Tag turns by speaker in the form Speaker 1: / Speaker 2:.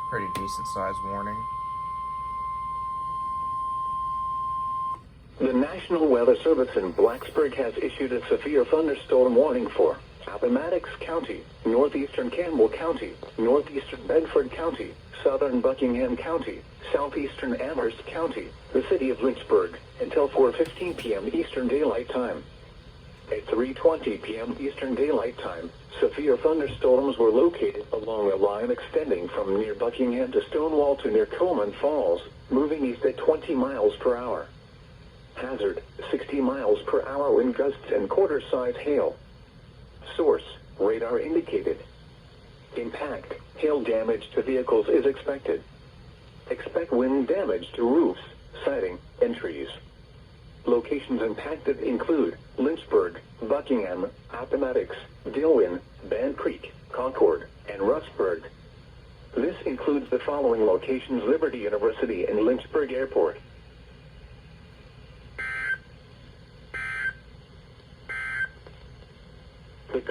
Speaker 1: Pretty decent sized warning.
Speaker 2: The National Weather Service in Blacksburg has issued a severe thunderstorm warning for Appomattox County, northeastern Campbell County, northeastern Bedford County, southern Buckingham County, southeastern Amherst County, the city of Lynchburg, until 4:15 p.m. Eastern Daylight Time. At 3:20 p.m. Eastern Daylight Time, severe thunderstorms were located along a line extending from near Buckingham to Stonewall to near Coleman Falls, moving east at 20 miles per hour. Hazard, 60 miles per hour wind gusts and quarter-size hail. Source, radar indicated. Impact, hail damage to vehicles is expected. Expect wind damage to roofs, siding, and trees. Locations impacted include Lynchburg, Buckingham, Appomattox, Dillwyn, Band Creek, Concord, and Russburg. This includes the following locations: Liberty University and Lynchburg Airport. The